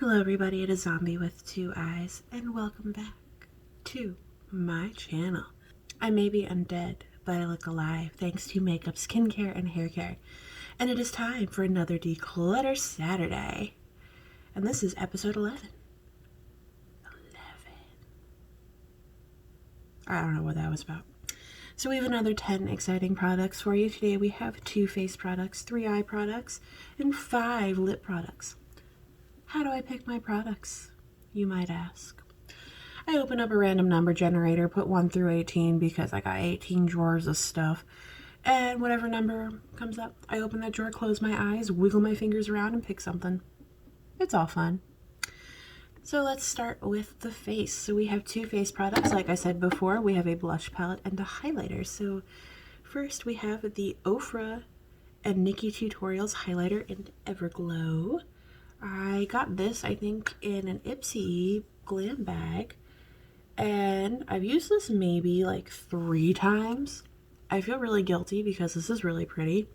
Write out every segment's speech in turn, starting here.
Hello everybody, it is Zombie with two eyes, and welcome back to my channel. I may be undead, but I look alive thanks to makeup, skincare, and hair care. And it is time for another Declutter Saturday. And this is episode 11. I don't know what that was about. So we have another 10 exciting products for you. Today we have 2 face products, 3 eye products, and 5 lip products. How do I pick my products, you might ask? I open up a random number generator, put 1 through 18 because I got 18 drawers of stuff. And whatever number comes up, I open that drawer, close my eyes, wiggle my fingers around, and pick something. It's all fun. So let's start with the face. So we have 2 face products. Like I said before, we have a blush palette and a highlighter. So first we have the Ofra and Nikki Tutorials highlighter in Everglow. I got this, I think, in an Ipsy glam bag, and I've used this maybe like 3 times. I feel really guilty because this is really pretty.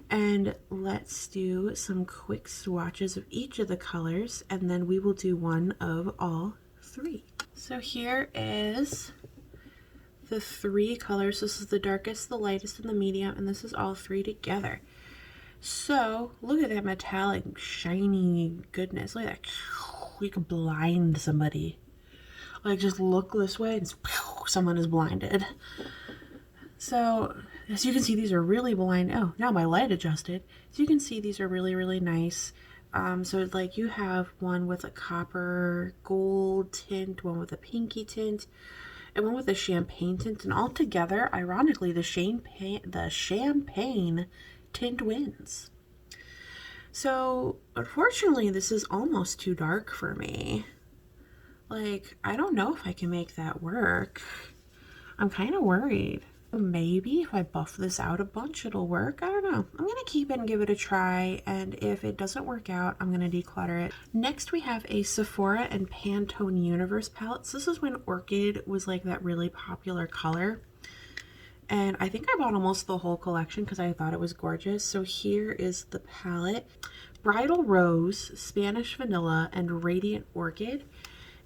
And let's do some quick swatches of each of the colors, and then we will do one of all 3. So here is the 3 colors. This is the darkest, the lightest, and the medium, and this is all 3 together. So, look at that metallic, shiny goodness. Look at that. You can blind somebody. Like, just look this way and someone is blinded. So, as you can see, these are really blind. Oh, now my light adjusted. As you can see, these are really, really nice. So, like, you have one with a copper gold tint, one with a pinky tint, and one with a champagne tint. And all together, ironically, the champagne tint wins. So unfortunately this is almost too dark for me. Like, I don't know if I can make that work. I'm kind of worried. Maybe if I buff this out a bunch it'll work. I don't know. I'm gonna keep it and give it a try, and if it doesn't work out I'm gonna declutter it. Next we have a Sephora and Pantone Universe palette. So this is when Orchid was like that really popular color. And I think I bought almost the whole collection because I thought it was gorgeous. So here is the palette. Bridal Rose, Spanish Vanilla, and Radiant Orchid.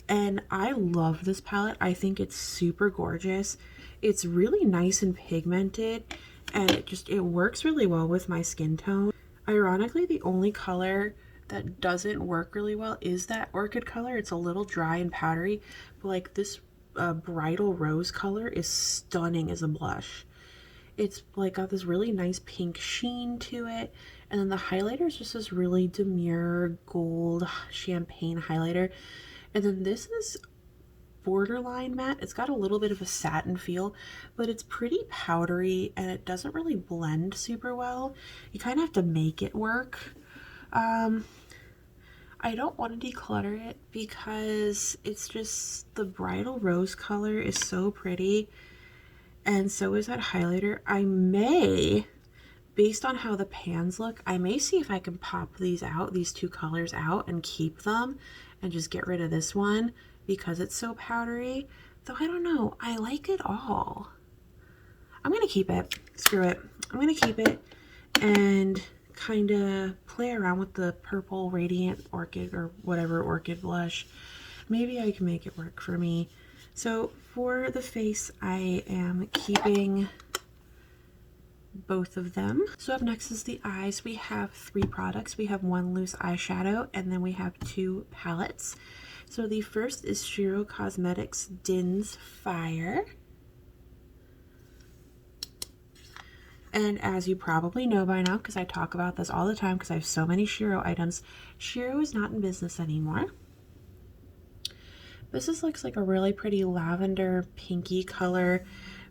And I love this palette. I think it's super gorgeous. It's really nice and pigmented, and it works really well with my skin tone. Ironically, the only color that doesn't work really well is that Orchid color. It's a little dry and powdery, but like this Bridal Rose color is stunning as a blush. It's like got this really nice pink sheen to it, and then the highlighter is just this really demure gold champagne highlighter, and then this is borderline matte. It's got a little bit of a satin feel, but it's pretty powdery and it doesn't really blend super well. You kind of have to make it work. I don't want to declutter it because it's just the Bridal Rose color is so pretty, and so is that highlighter. I may, based on how the pans look, I may see if I can pop these out, these 2 colors out, and keep them and just get rid of this one because it's so powdery. Though I don't know, I like it all. I'm gonna keep it. Screw it. I'm gonna keep it and kind of play around with the purple Radiant Orchid or whatever Orchid blush. Maybe I can make it work for me. So for the face, I am keeping both of them. So up next is the eyes. We have 3 products. We have 1 loose eyeshadow, and then we have 2 palettes. So the first is Shiro Cosmetics Din's Fire. And as you probably know by now, because I talk about this all the time because I have so many Shiro items, Shiro is not in business anymore. This looks like a really pretty lavender pinky color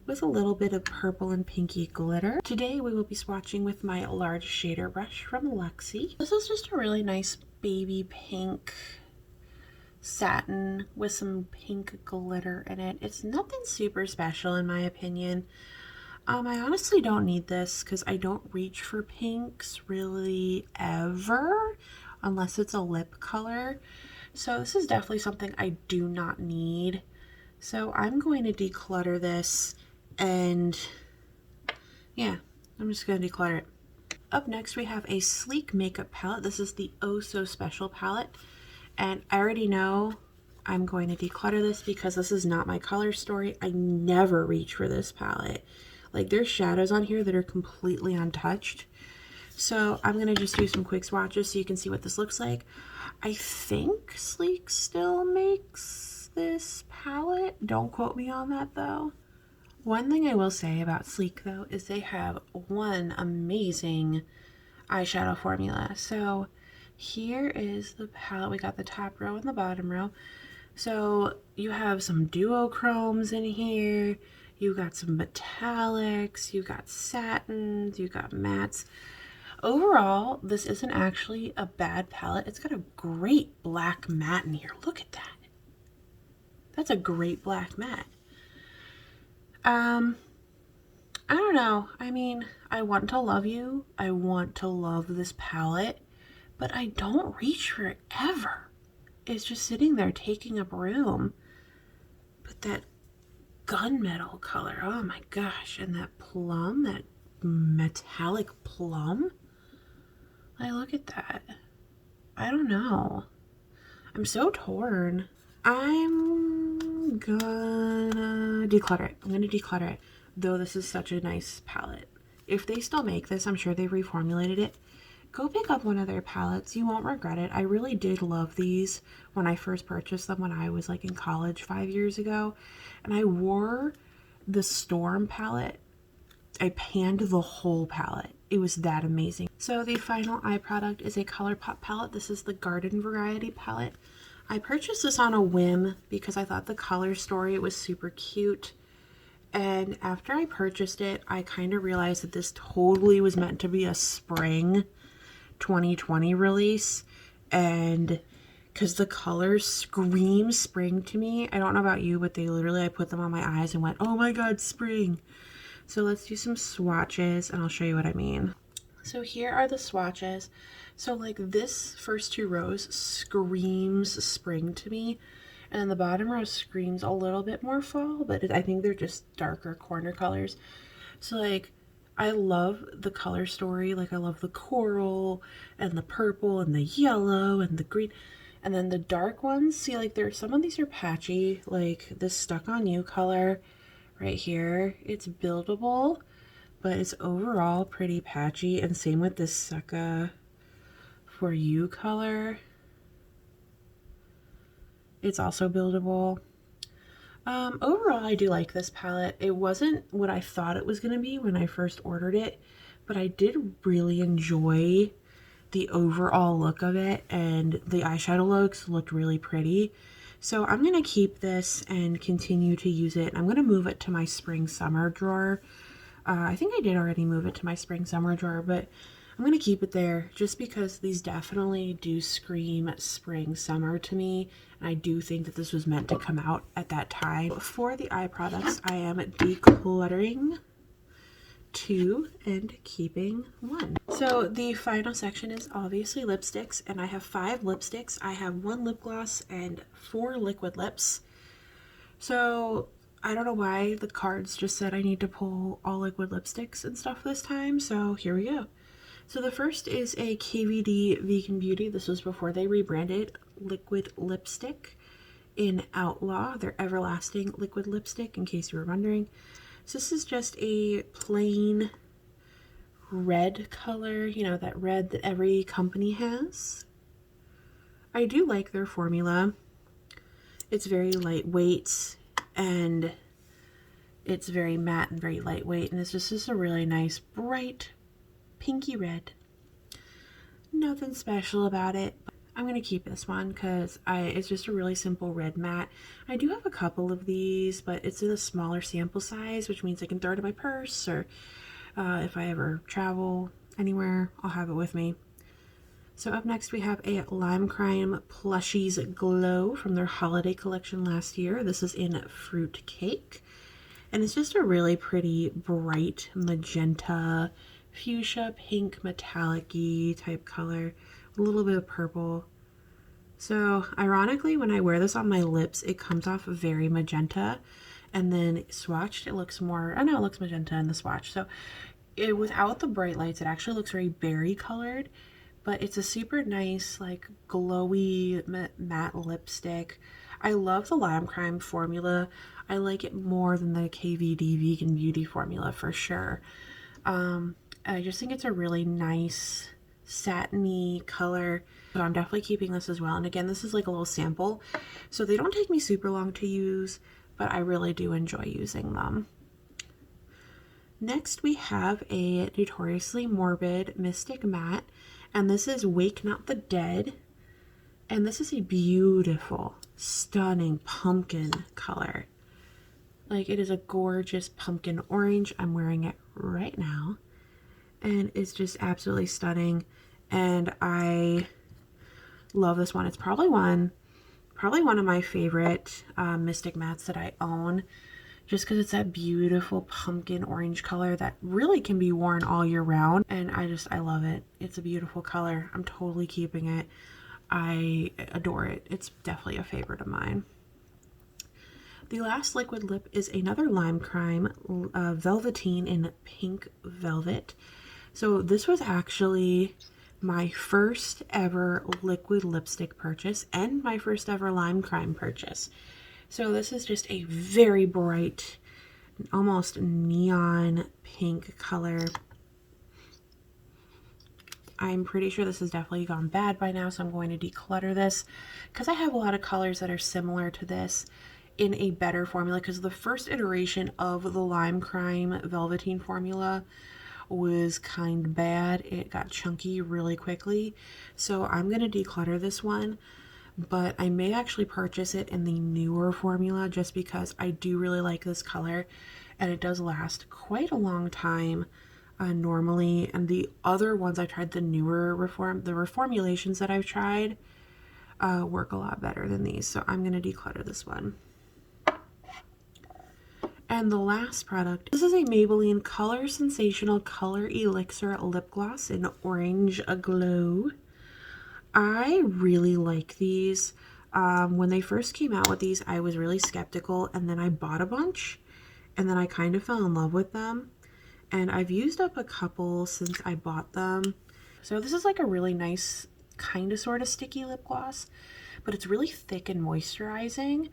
with a little bit of purple and pinky glitter. Today we will be swatching with my large shader brush from Elixir. This is just a really nice baby pink satin with some pink glitter in it. It's nothing super special in my opinion. I honestly don't need this because I don't reach for pinks really ever unless it's a lip color. So this is definitely something I do not need. So I'm going to declutter this, and yeah, I'm just going to declutter it. Up next we have a sleek makeup palette. This is the Oh So Special palette. And I already know I'm going to declutter this because this is not my color story. I never reach for this palette. Like, there's shadows on here that are completely untouched. So I'm going to just do some quick swatches so you can see what this looks like. I think Sleek still makes this palette. Don't quote me on that though. One thing I will say about Sleek though is they have one amazing eyeshadow formula. So here is the palette. We got the top row and the bottom row. So you have some duochromes in here. You got some metallics. You got satins. You got mattes. Overall, this isn't actually a bad palette. It's got a great black matte in here. Look at that. That's a great black matte. I don't know. I mean, I want to love you. I want to love this palette, but I don't reach for it ever. It's just sitting there taking up room. But that gunmetal color, oh my gosh. And that plum, that metallic plum. Like, look at that. I don't know. I'm so torn. I'm gonna declutter it. I'm gonna declutter it. Though this is such a nice palette. If they still make this, I'm sure they've reformulated it. Go pick up one of their palettes. You won't regret it. I really did love these when I first purchased them when I was like in college 5 years ago. And I wore the Storm palette. I panned the whole palette. It was that amazing. So the final eye product is a ColourPop palette. This is the Garden Variety palette. I purchased this on a whim because I thought the color story was super cute. And after I purchased it, I kind of realized that this totally was meant to be a spring 2020 release. And because the colors scream spring to me. I don't know about you, but I put them on my eyes and went, oh my God, spring. So let's do some swatches and I'll show you what I mean. So here are the swatches. So like this first two rows screams spring to me. And the bottom row screams a little bit more fall, but I think they're just darker corner colors. So like, I love the color story. Like I love the coral and the purple and the yellow and the green. And then the dark ones, see like some of these are patchy, like this Stuck On You color right here. It's buildable, but it's overall pretty patchy. And same with this Succa For You color. It's also buildable. Overall, I do like this palette. It wasn't what I thought it was going to be when I first ordered it, but I did really enjoy the overall look of it, and the eyeshadow looks looked really pretty. So I'm going to keep this and continue to use it. I'm going to move it to my spring-summer drawer. I think I did already move it to my spring-summer drawer, but I'm going to keep it there just because these definitely do scream spring summer to me. And I do think that this was meant to come out at that time. For the eye products, I am decluttering 2 and keeping 1. So the final section is obviously lipsticks, and I have 5 lipsticks. I have 1 lip gloss and 4 liquid lips. So I don't know why the cards just said I need to pull all liquid lipsticks and stuff this time. So here we go. So the first is a KVD Vegan Beauty. This was before they rebranded, liquid lipstick in Outlaw, their everlasting liquid lipstick, in case you were wondering. So this is just a plain red color, you know, that red that every company has. I do like their formula. It's very lightweight and it's very matte and very lightweight, and it's just a really nice bright pinky red. Nothing special about it. I'm going to keep this one because it's just a really simple red matte. I do have a couple of these, but it's in a smaller sample size, which means I can throw it in my purse, or if I ever travel anywhere, I'll have it with me. So up next we have a Lime Crime Plushies Glow from their holiday collection last year. This is in Fruit Cake, and it's just a really pretty bright magenta, fuchsia, pink, metallic-y type color, a little bit of purple. So ironically, when I wear this on my lips, it comes off very magenta, and then swatched, it looks more, I know it looks magenta in the swatch. So without the bright lights, it actually looks very berry colored, but it's a super nice, like, glowy matte lipstick. I love the Lime Crime formula. I like it more than the KVD Vegan Beauty formula for sure. I just think it's a really nice satiny color. So I'm definitely keeping this as well. And again, this is like a little sample, so they don't take me super long to use, but I really do enjoy using them. Next, we have a Notoriously Morbid Mystic Matte, and this is Wake Not the Dead. And this is a beautiful, stunning pumpkin color. Like, it is a gorgeous pumpkin orange. I'm wearing it right now, and it's just absolutely stunning. And I love this one. It's probably one of my favorite Mystic Mattes that I own, just because it's that beautiful pumpkin orange color that really can be worn all year round. And I love it. It's a beautiful color. I'm totally keeping it. I adore it. It's definitely a favorite of mine. The last liquid lip is another Lime Crime Velvetine in Pink Velvet. So this was actually my first ever liquid lipstick purchase and my first ever Lime Crime purchase. So this is just a very bright, almost neon pink color. I'm pretty sure this has definitely gone bad by now, so I'm going to declutter this because I have a lot of colors that are similar to this in a better formula, because the first iteration of the Lime Crime Velvetine formula was kind of bad. It got chunky really quickly, so I'm going to declutter this one, but I may actually purchase it in the newer formula just because I do really like this color and it does last quite a long time normally. And the other ones I tried, the newer reformulations that I've tried work a lot better than these, so I'm going to declutter this one. And the last product, this is a Maybelline Color Sensational Color Elixir Lip Gloss in Orange Aglow. I really like these. When they first came out with these, I was really skeptical, and then I bought a bunch, and then I kind of fell in love with them. And I've used up a couple since I bought them. So this is like a really nice, kind of sort of sticky lip gloss, but it's really thick and moisturizing,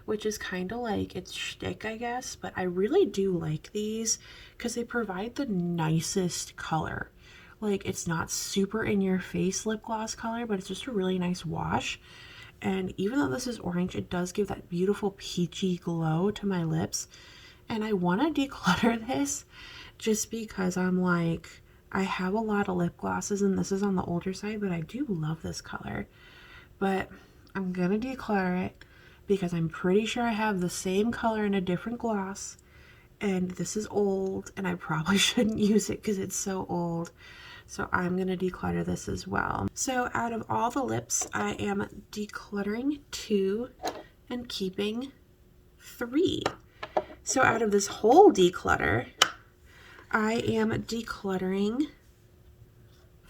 which is kind of like its shtick, I guess. But I really do like these because they provide the nicest color. Like, it's not super in your face lip gloss color, but it's just a really nice wash. And even though this is orange, it does give that beautiful peachy glow to my lips. And I want to declutter this just because I'm like, I have a lot of lip glosses and this is on the older side, but I do love this color. But I'm gonna declutter it because I'm pretty sure I have the same color in a different gloss, and this is old and I probably shouldn't use it because it's so old. So I'm gonna declutter this as well. So out of all the lips, I am decluttering 2 and keeping 3. So out of this whole declutter, I am decluttering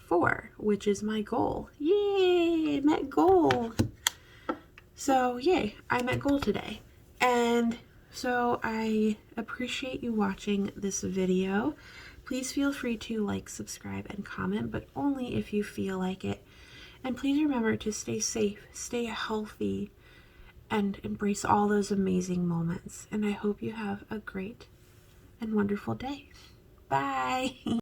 4, which is my goal. Yay, met goal. So yay, I met goal today. And so I appreciate you watching this video. Please feel free to like, subscribe, and comment, but only if you feel like it. And please remember to stay safe, stay healthy, and embrace all those amazing moments. And I hope you have a great and wonderful day. Bye.